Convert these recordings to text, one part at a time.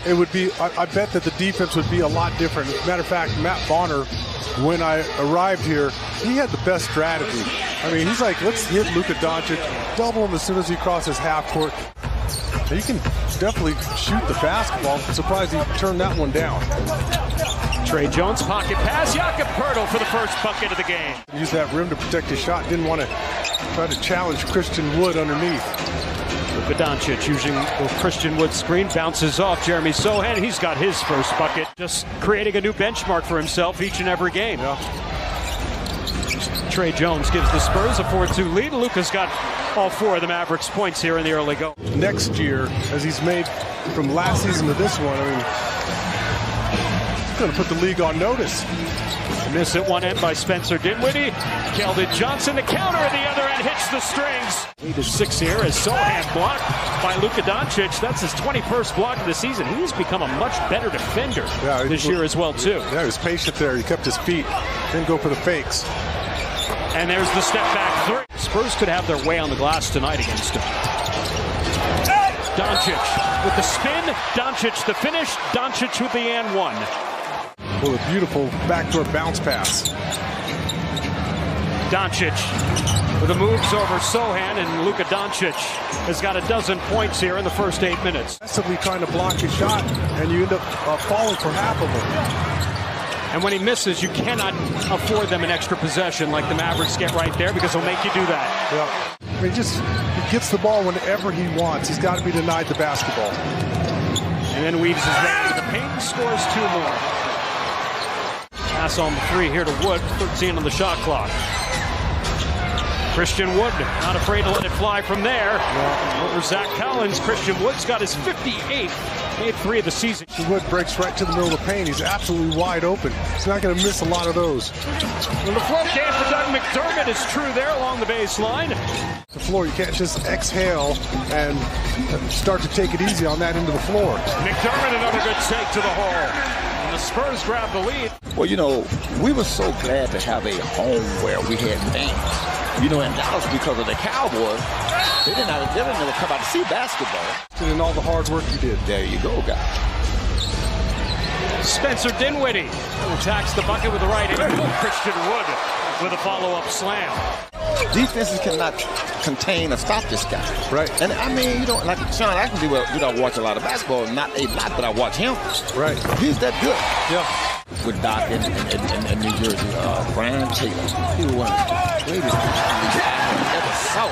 It would be, I bet that the defense would be a lot different. As a matter of fact, Matt Bonner, when I arrived here, he had the best strategy. I mean, he's like, let's hit Luka Doncic, double him as soon as he crosses half court. He can definitely shoot the basketball. I'm surprised he turned that one down. Trey Jones, pocket pass. Jakob Poeltl for the first bucket of the game. Use that rim to protect his shot. Didn't want to try to challenge Christian Wood underneath. Luka Doncic using the Christian Wood screen. Bounces off Jeremy Sohan. He's got his first bucket. Just creating a new benchmark for himself each and every game. Yeah. Trey Jones gives the Spurs a 4-2 lead. Luka's got all 4 of the Mavericks points here in the early go. Next year, as he's made from last season to this one, I mean, he's going to put the league on notice. Miss at one end by Spencer Dinwiddie. Keldon Johnson, the counter at the other end, hits the strings. Lead is 6 here as Sohan blocked by Luka Doncic. That's his 21st block of the season. He's become a much better defender this year as well, too. Yeah, he was patient there. He kept his feet, didn't go for the fakes. And there's the step back 3. Spurs could have their way on the glass tonight against him. Doncic with the spin. Doncic the finish. Doncic with the and one. Well, a beautiful backdoor bounce pass. Doncic with the moves over Sohan, and Luka Doncic has got a dozen points here in the first 8 minutes. Aggressively trying to block his shot, and you end up falling for half of them. And when he misses, you cannot afford them an extra possession like the Mavericks get right there, because he'll make you do that. Yeah. I mean, he gets the ball whenever he wants. He's got to be denied the basketball. And then weaves his way into the paint and scores 2 more. Pass on the 3 here to Wood, 13 on the shot clock. Christian Wood not afraid to let it fly from there. Over Zach Collins, Christian Wood's got his 58th, made 3 of the season. Wood breaks right to the middle of the paint. He's absolutely wide open. He's not going to miss a lot of those. Well, the float game for Doug McDermott is true there along the baseline. The floor, you can't just exhale and start to take it easy on that end of the floor. McDermott, another good take to the hole. The Spurs grab the lead. Well, you know, we were so glad to have a home where we had fans. You know, in Dallas, because of the Cowboys, they didn't ever come out to see basketball. And all the hard work you did. There you go, guys. Spencer Dinwiddie attacks the bucket with the right hand. Christian Wood with a follow-up slam. Defenses cannot contain or stop this guy. Right. And I mean, you know, like Sean, I can do well. You don't watch a lot of basketball, not a lot, but I watch him. Right. He's that good. Yeah. With Doc in New Jersey, Brian Taylor. He was one of the greatest ever saw.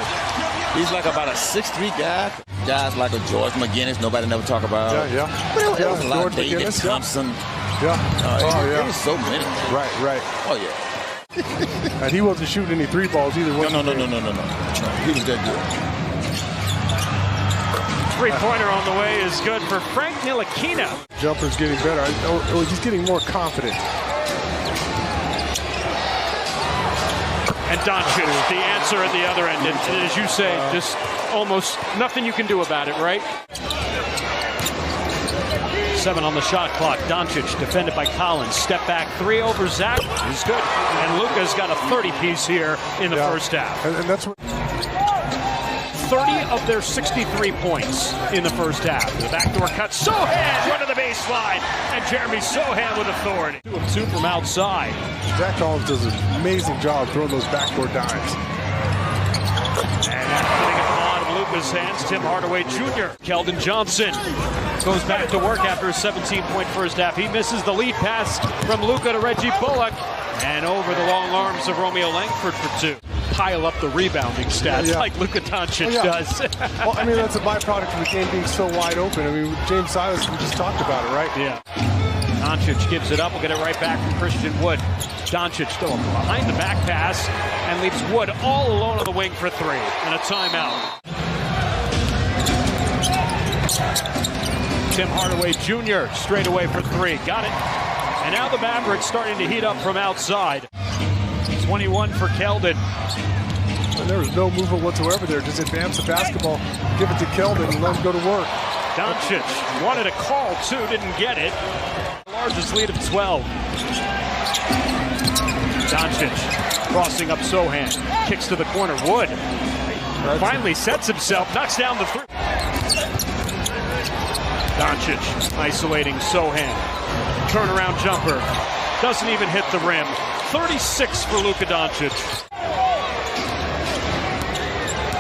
He's like about a 6'3" guy. Guys like a George McGinnis, nobody never talk about. Yeah. But it was a lot of David Thompson. Yeah. It was so many. Right. Oh, yeah. And he wasn't shooting any 3 balls either. No. He was that good. Three-pointer on the way is good for Frank Ntilikina. Jumper's getting better. He's getting more confident. And Doncic, the answer at the other end. And as you say, just almost nothing you can do about it, right? 7 on the shot clock. Doncic defended by Collins. Step back 3 over Zach. He's good. And Luka's got a 30-piece here in the first half. And that's what 30 of their 63 points in the first half. The backdoor cut. Sohan run to the baseline. And Jeremy Sohan with authority. 2 of 2 from outside. Zach Collins does an amazing job throwing those backdoor dimes. And that's putting it on Luka's hands. Tim Hardaway Jr. Keldon Johnson goes back to work after a 17-point first half. He misses the lead pass from Luka to Reggie Bullock. And over the long arms of Romeo Langford for 2. Pile up the rebounding stats like Luka Doncic does. Well, I mean, that's a byproduct of the game being so wide open. I mean, with James Silas, we just talked about it, right? Yeah. Doncic gives it up. We'll get it right back from Christian Wood. Doncic still behind the back pass and leaves Wood all alone on the wing for 3. And a timeout. Tim Hardaway Jr. straight away for 3. Got it. And now the Mavericks starting to heat up from outside. 21 for Keldon. And there was no movement whatsoever there. Just advance the basketball, give it to Keldon, and let him go to work. Doncic wanted a call, too, didn't get it. Largest lead of 12. Doncic crossing up Sohan. Kicks to the corner. Wood finally sets himself, knocks down the 3. Doncic isolating Sohan. Turnaround jumper. Doesn't even hit the rim. 36 for Luka Doncic.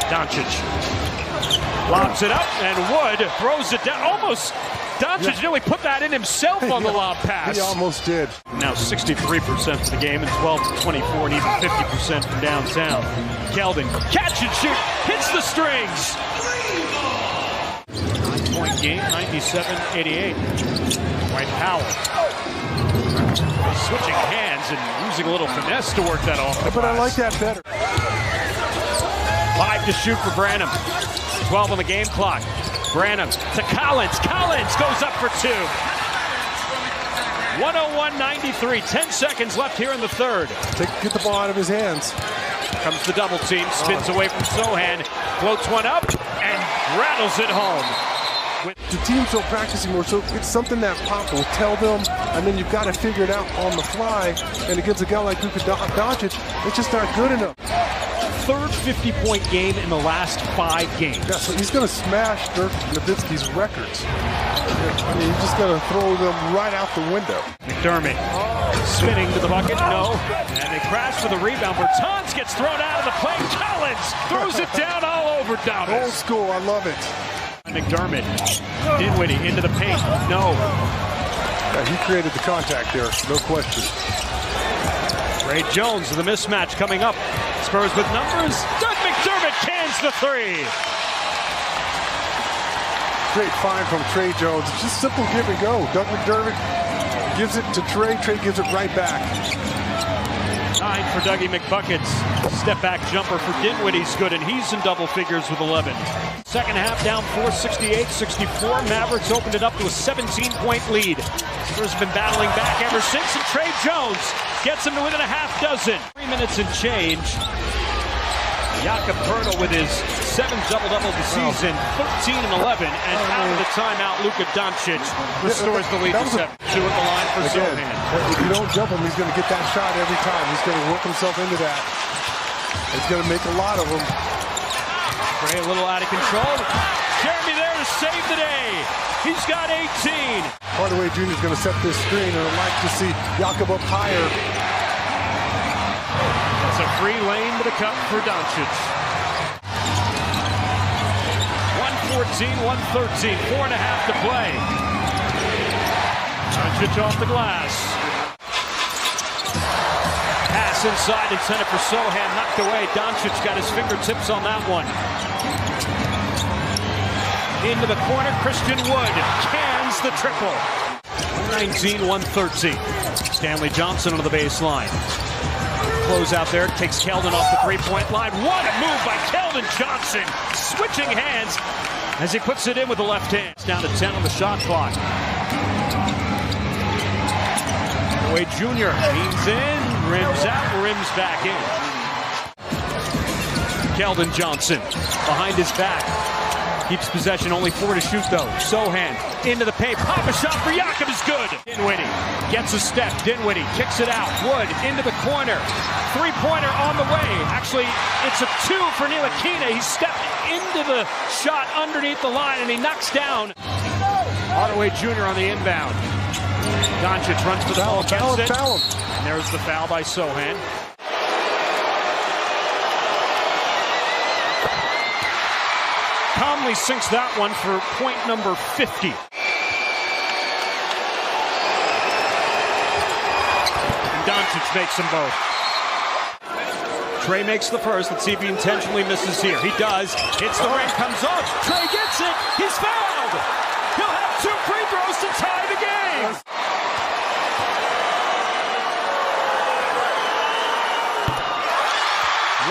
Doncic lobs it up, and Wood throws it down. Almost. Doncic nearly put that in himself on the lob pass. He almost did. Now 63% for the game and 12-24 and even 50% from downtown. Keldon, catch and shoot, hits the strings. 9-point game, 97-88. Dwight Howard. Switching hands and using a little finesse to work that off. But I like that better. 5 to shoot for Branham. 12 on the game clock. Branham to Collins. Collins goes up for 2. 101-93. 10 seconds left here in the third. Get the ball out of his hands. Comes the double team. Spins away from Sohan. Floats one up and rattles it home. The teams are practicing more, so it's something that Pop will tell them, and then you've got to figure it out on the fly. And against a guy like Luka Doncic, it's just not good enough. Third 50-point game in the last 5 games. Yeah, so he's going to smash Dirk Nowitzki's records. I mean, he's just going to throw them right out the window. McDermott spinning to the bucket, no. And they crash for the rebound. Bertans gets thrown out of the play. Collins throws it down all over Davis. Old school, I love it. McDermott, Dinwiddie into the paint, no. Yeah, he created the contact there, no question. Ray Jones with a mismatch coming up. Spurs with numbers. Doug McDermott cans the 3. Great find from Trey Jones. It's just simple give and go. Doug McDermott gives it to Trey. Trey gives it right back. 9 for Dougie McBuckets. Step back jumper for Dinwiddie's good, and he's in double figures with 11. Second half down 4-68-64. Mavericks opened it up to a 17-point lead. Spurs have been battling back ever since, and Trey Jones gets him to within a half dozen. 3 minutes and change. Jakob Poeltl with his 7th double-double of the season, 13 and 11, and out of the timeout, Luka Doncic restores the lead to 7. 2 at the line for Sohan. If you don't jump him, he's going to get that shot every time. He's going to work himself into that. He's going to make a lot of them. Trey a little out of control. Jeremy there to save the day. He's got 18. Hardaway Jr. is going to set this screen, and I'd like to see Jakob up higher. It's a free lane to the cup for Doncic. 114-113, 4.5 to play. Doncic off the glass. Pass inside intended for Sohan, knocked away. Doncic got his fingertips on that one. Into the corner, Christian Wood cans the triple. 119-113. Stanley Johnson on the baseline. Close out there, takes Keldon off the three-point line. What a move by Keldon Johnson. Switching hands as he puts it in with the left hand. It's down to 10 on the shot clock. Hardaway Jr. leans in, rims out, rims back in. Keldon Johnson behind his back. Keeps possession, only 4 to shoot though. Sohan into the paint, pop a shot for Jakob is good. Dinwiddie gets a step, Dinwiddie kicks it out. Wood into the corner, 3-pointer on the way. Actually, it's a 2 for Ntilikina. He stepped into the shot underneath the line and he knocks down Hardaway Jr. on the inbound. Doncic runs for the ball, gets it. And there's the foul by Sohan. Calmly sinks that one for point number 50. And Doncic makes them both. Trey makes the first. Let's see if he intentionally misses here. He does. Hits the ring, comes off. Trey gets it. He's fouled. He'll have 2 free throws to tie the game.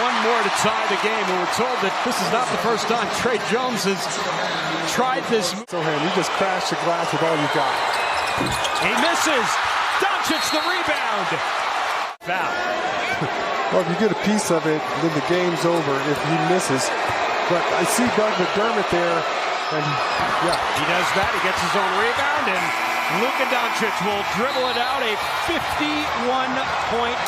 One more to tie the game, and we're told that this is not the first time Trey Jones has tried this. Sohan, you just crashed the glass with all you got. He misses. Doncic the rebound. Foul. Well, if you get a piece of it, then the game's over if he misses. But I see Doug McDermott there, and yeah. He does that. He gets his own rebound, and Luka Doncic will dribble it out. A 51-point